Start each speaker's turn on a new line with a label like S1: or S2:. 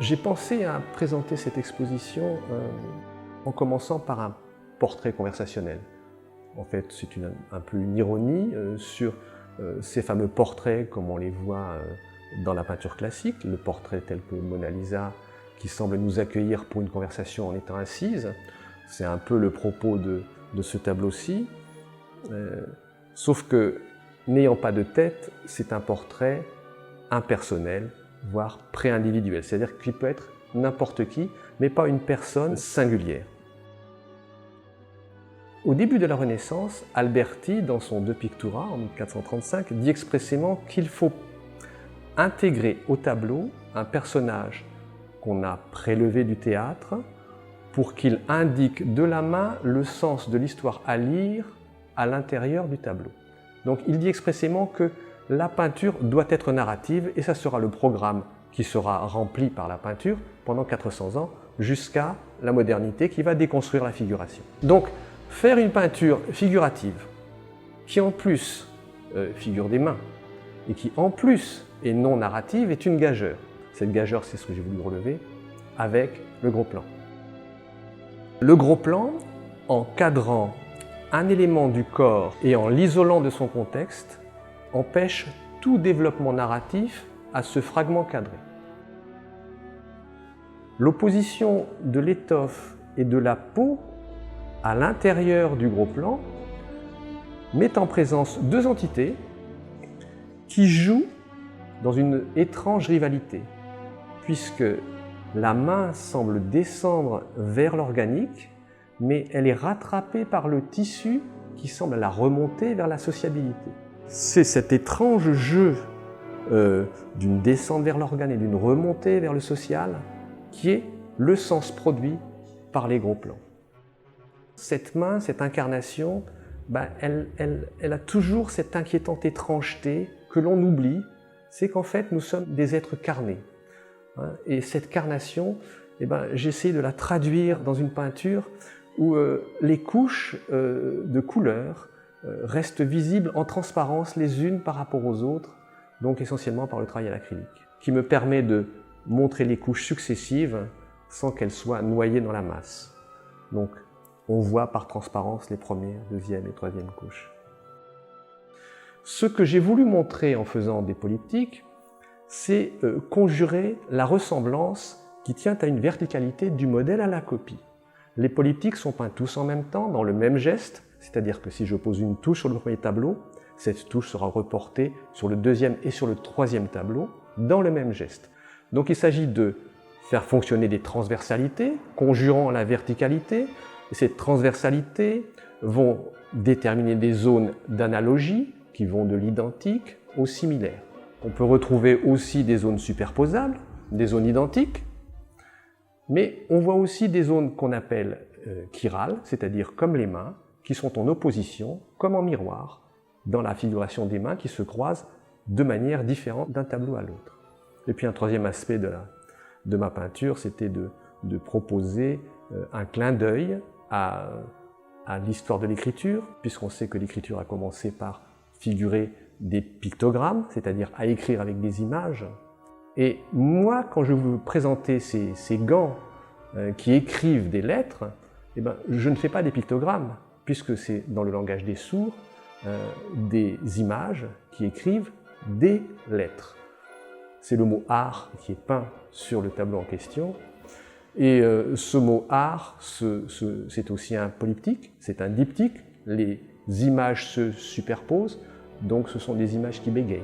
S1: J'ai pensé à présenter cette exposition en commençant par un portrait conversationnel. En fait, c'est un peu une ironie sur ces fameux portraits comme on les voit dans la peinture classique, le portrait tel que Mona Lisa qui semble nous accueillir pour une conversation en étant assise. C'est un peu le propos de ce tableau-ci. Sauf que, n'ayant pas de tête, c'est un portrait impersonnel, voire pré-individuel. C'est-à-dire qu'il peut être n'importe qui, mais pas une personne singulière. Au début de la Renaissance, Alberti, dans son De Pictura, en 1435, dit expressément qu'il faut intégrer au tableau un personnage qu'on a prélevé du théâtre pour qu'il indique de la main le sens de l'histoire à lire à l'intérieur du tableau. Donc il dit expressément que la peinture doit être narrative et ça sera le programme qui sera rempli par la peinture pendant 400 ans jusqu'à la modernité qui va déconstruire la figuration. Donc faire une peinture figurative qui en plus figure des mains et qui en plus est non narrative est une gageure. Cette gageure, c'est ce que j'ai voulu relever avec le gros plan. Le gros plan, en cadrant un élément du corps et en l'isolant de son contexte, empêche tout développement narratif à ce fragment cadré. L'opposition de l'étoffe et de la peau à l'intérieur du gros plan met en présence deux entités qui jouent dans une étrange rivalité, puisque la main semble descendre vers l'organique, mais elle est rattrapée par le tissu qui semble la remonter vers la sociabilité. C'est cet étrange jeu d'une descente vers l'organe et d'une remontée vers le social qui est le sens produit par les gros plans. Cette main, cette incarnation, elle a toujours cette inquiétante étrangeté que l'on oublie, c'est qu'en fait nous sommes des êtres carnés. Et cette carnation, j'essaie de la traduire dans une peinture où les couches de couleurs restent visibles en transparence les unes par rapport aux autres, donc essentiellement par le travail à l'acrylique, qui me permet de montrer les couches successives sans qu'elles soient noyées dans la masse. Donc on voit par transparence les premières, deuxième et troisième couches. Ce que j'ai voulu montrer en faisant des polyptyques, c'est conjurer la ressemblance qui tient à une verticalité du modèle à la copie. Les polyptyques sont peints tous en même temps, dans le même geste, c'est-à-dire que si je pose une touche sur le premier tableau, cette touche sera reportée sur le deuxième et sur le troisième tableau, dans le même geste. Donc il s'agit de faire fonctionner des transversalités, conjurant la verticalité. Et ces transversalités vont déterminer des zones d'analogie qui vont de l'identique au similaire. On peut retrouver aussi des zones superposables, des zones identiques, mais on voit aussi des zones qu'on appelle chirales, c'est-à-dire comme les mains, qui sont en opposition, comme en miroir, dans la figuration des mains qui se croisent de manière différente d'un tableau à l'autre. Et puis un troisième aspect de ma peinture, c'était de proposer un clin d'œil à l'histoire de l'écriture, puisqu'on sait que l'écriture a commencé par figurer des pictogrammes, c'est-à-dire à écrire avec des images. Et moi, quand je veux présenter ces gants qui écrivent des lettres, je ne fais pas des pictogrammes, puisque c'est dans le langage des sourds, des images qui écrivent des lettres. C'est le mot « art » qui est peint sur le tableau en question. Et ce mot « art », c'est aussi un polyptyque, c'est un diptyque. Les images se superposent, donc ce sont des images qui bégayent.